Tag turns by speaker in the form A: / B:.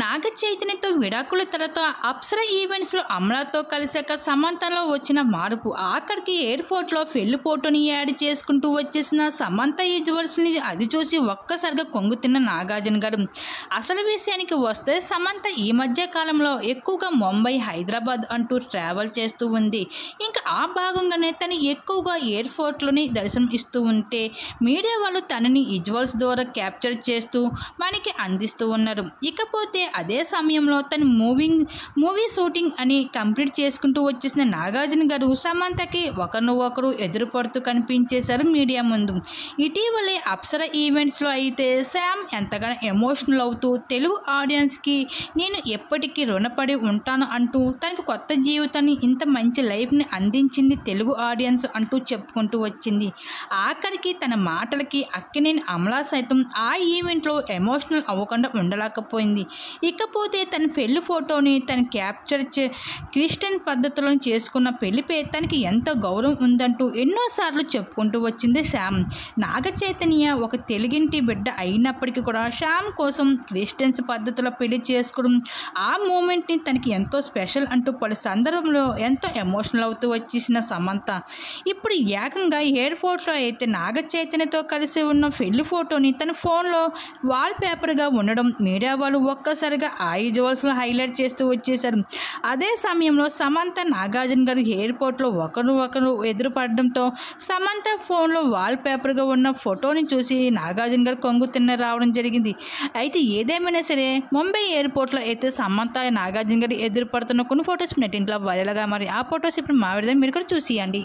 A: నాగ చైతన్యతో విడాకుల తర్వాత అప్సర ఈవెంట్స్లో అమలాతో కలిసాక సమంతలో వచ్చిన మార్పు ఆఖరికి ఎయిర్పోర్ట్లో పెళ్లి ఫోటోని యాడ్ చేసుకుంటూ వచ్చేసిన సమంత ఈ జ్యువెల్స్ని అది చూసి ఒక్కసారిగా కొంగుతిన్న నాగార్జున గారు. అసలు విషయానికి వస్తే సమంత ఈ మధ్య కాలంలో ఎక్కువగా ముంబై, హైదరాబాద్ అంటూ ట్రావెల్ చేస్తూ ఉంది. ఇంకా ఆ భాగంగానే తను ఎక్కువగా ఎయిర్పోర్ట్లోని దర్శనం ఇస్తూ ఉంటే మీడియా వాళ్ళు తనని ఈ జ్యువెల్స్ ద్వారా క్యాప్చర్ చేస్తూ మనకి అందిస్తూ ఉన్నారు. ఇకపోతే అదే సమయంలో తను మూవీ షూటింగ్ అని కంప్లీట్ చేసుకుంటూ వచ్చేసిన నాగార్జున గారు సమంతకి ఒకరు ఎదురుపడుతూ కనిపించేశారు మీడియా ముందు. ఇటీవలే అప్సర ఈవెంట్స్లో అయితే శామ్ ఎంతగానో ఎమోషనల్ అవుతూ తెలుగు ఆడియన్స్కి నేను ఎప్పటికీ రుణపడి ఉంటాను అంటూ తనకు కొత్త జీవితాన్ని, ఇంత మంచి లైఫ్ని అందించింది తెలుగు ఆడియన్స్ అంటూ చెప్పుకుంటూ వచ్చింది. ఆఖరికి తన మాటలకి అక్కినేని అమలా సైతం ఆ ఈవెంట్లో ఎమోషనల్ అవ్వకుండా ఉండలేకపోయింది. ఇకపోతే తన పెళ్లి ఫోటోని తను క్యాప్చర్ క్రిస్టియన్ పద్ధతిలో చేసుకున్న పెళ్లిపై తనకి ఎంతో గౌరవం ఉందంటూ ఎన్నోసార్లు చెప్పుకుంటూ వచ్చింది శ్యామ్. నాగ చైతన్య ఒక తెలుగింటి బిడ్డ అయినప్పటికీ కూడా శ్యామ్ కోసం క్రిస్టియన్స్ పద్ధతిలో పెళ్లి చేసుకోవడం, ఆ మూమెంట్ని తనకి ఎంతో స్పెషల్ అంటూ పలు సందర్భంలో ఎంతో ఎమోషనల్ అవుతూ వచ్చేసిన సమంత ఇప్పుడు ఏకంగా ఎయిర్పోర్ట్లో అయితే నాగ చైతన్యతో కలిసి ఉన్న పెళ్లి ఫోటోని తన ఫోన్లో వాల్ పేపర్గా ఉండడం మీడియా వాళ్ళు ఒక్కసారిగా ఆ జ్యువెల్స్లో హైలైట్ చేస్తూ వచ్చేశారు. అదే సమయంలో సమంత, నాగార్జున గారు ఎయిర్పోర్ట్లో ఒకరు ఎదురుపడడంతో సమంత ఫోన్లో వాల్ పేపర్గా ఉన్న ఫోటోని చూసి నాగార్జున గారు కొంగు తిన్న రావడం జరిగింది. అయితే ఏదేమైనా సరే ముంబై ఎయిర్పోర్ట్లో అయితే సమంత, నాగార్జున గారు ఎదురుపడుతున్న కొన్ని ఫొటోస్ నెట్టింట్లో వైరల్గా మరి ఆ ఫొటోస్ ఇప్పుడు మా విడుదల మీరు కూడా చూసియండి.